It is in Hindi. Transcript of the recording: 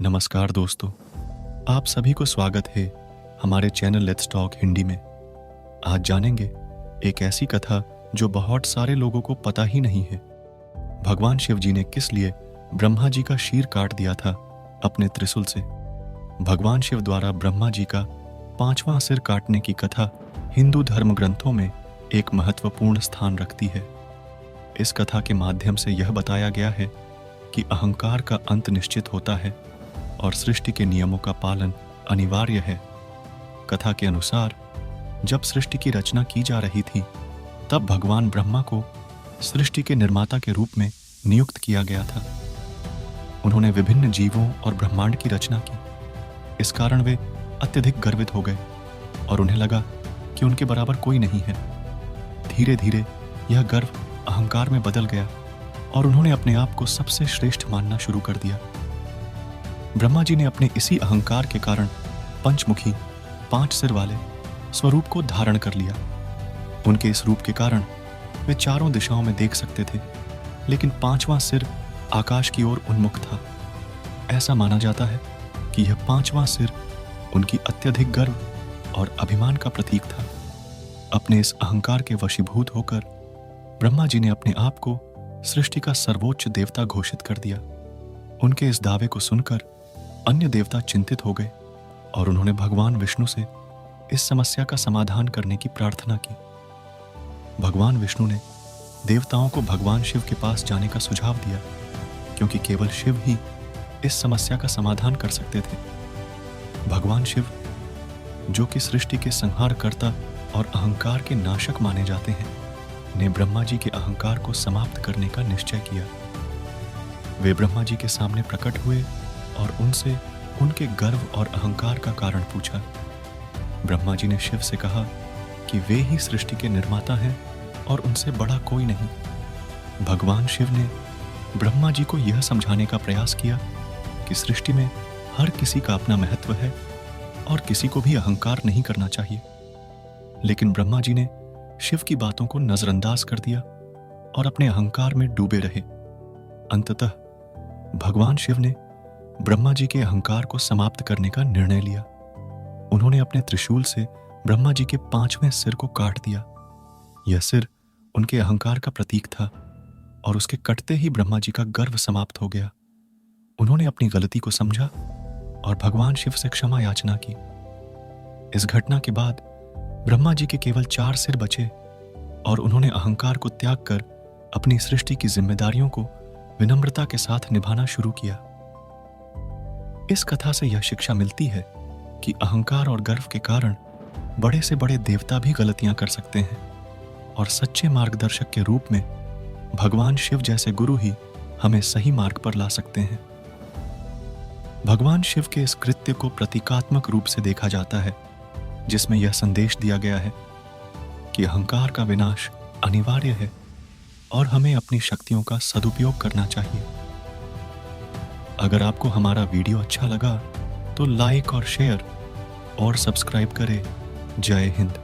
नमस्कार दोस्तों, आप सभी को स्वागत है हमारे चैनल लेट्स टॉक हिंदी में। आज जानेंगे एक ऐसी कथा जो बहुत सारे लोगों को पता ही नहीं है। भगवान शिव जी ने किस लिए ब्रह्मा जी का शीर काट दिया था अपने त्रिशूल से। भगवान शिव द्वारा ब्रह्मा जी का 5वां सिर काटने की कथा हिंदू धर्म ग्रंथों में एक महत्वपूर्ण स्थान रखती है। इस कथा के माध्यम से यह बताया गया है कि अहंकार का अंत निश्चित होता है और सृष्टि के नियमों का पालन अनिवार्य है। कथा के अनुसार जब सृष्टि की रचना की जा रही थी तब भगवान ब्रह्मा को सृष्टि के निर्माता के रूप में नियुक्त किया गया था। उन्होंने विभिन्न जीवों और ब्रह्मांड की रचना की। इस कारण वे अत्यधिक गर्वित हो गए और उन्हें लगा कि उनके बराबर कोई नहीं है। धीरे धीरे यह गर्व अहंकार में बदल गया और उन्होंने अपने आप को सबसे श्रेष्ठ मानना शुरू कर दिया। ब्रह्मा जी ने अपने इसी अहंकार के कारण पंचमुखी 5 सिर वाले स्वरूप को धारण कर लिया। उनके इस रूप के कारण वे चारों दिशाओं में देख सकते थे, लेकिन 5वां सिर आकाश की ओर उन्मुख था। ऐसा माना जाता है कि यह 5वां सिर उनकी अत्यधिक गर्व और अभिमान का प्रतीक था। अपने इस अहंकार के वशीभूत होकर ब्रह्मा जी ने अपने आप को सृष्टि का सर्वोच्च देवता घोषित कर दिया। उनके इस दावे को सुनकर अन्य देवता चिंतित हो गए और उन्होंने भगवान विष्णु से इस समस्या का समाधान करने की प्रार्थना की। भगवान विष्णु ने देवताओं को भगवान शिव के पास जाने का सुझाव दिया, क्योंकि केवल शिव ही इस समस्या का समाधान कर सकते थे। भगवान शिव, जो कि सृष्टि के संहारकर्ता और अहंकार के नाशक माने जाते हैं, ने ब्रह्मा जी के अहंकार को समाप्त करने का निश्चय किया। वे ब्रह्मा जी के सामने प्रकट हुए और उनसे उनके गर्व और अहंकार का कारण पूछा। ब्रह्मा जी ने शिव से कहा कि वे ही सृष्टि के निर्माता हैं और उनसे बड़ा कोई नहीं। भगवान शिव ने ब्रह्मा जी को यह समझाने का प्रयास किया कि सृष्टि में हर किसी का अपना महत्व है और किसी को भी अहंकार नहीं करना चाहिए। लेकिन ब्रह्मा जी ने शिव की बातों को नजरअंदाज कर दिया और अपने अहंकार में डूबे रहे। अंततः भगवान शिव ने ब्रह्मा जी के अहंकार को समाप्त करने का निर्णय लिया। उन्होंने अपने त्रिशूल से ब्रह्मा जी के 5वें सिर को काट दिया। यह सिर उनके अहंकार का प्रतीक था और उसके कटते ही ब्रह्मा जी का गर्व समाप्त हो गया। उन्होंने अपनी गलती को समझा और भगवान शिव से क्षमा याचना की। इस घटना के बाद ब्रह्मा जी के केवल 4 सिर बचे और उन्होंने अहंकार को त्याग कर अपनी सृष्टि की जिम्मेदारियों को विनम्रता के साथ निभाना शुरू किया। इस कथा से यह शिक्षा मिलती है कि अहंकार और गर्व के कारण बड़े से बड़े देवता भी गलतियां कर सकते हैं और सच्चे मार्गदर्शक के रूप में भगवान शिव जैसे गुरु ही हमें सही मार्ग पर ला सकते हैं। भगवान शिव के इस कृत्य को प्रतीकात्मक रूप से देखा जाता है, जिसमें यह संदेश दिया गया है कि अहंकार का विनाश अनिवार्य है और हमें अपनी शक्तियों का सदुपयोग करना चाहिए। अगर आपको हमारा वीडियो अच्छा लगा तो लाइक और शेयर और सब्सक्राइब करें। जय हिंद।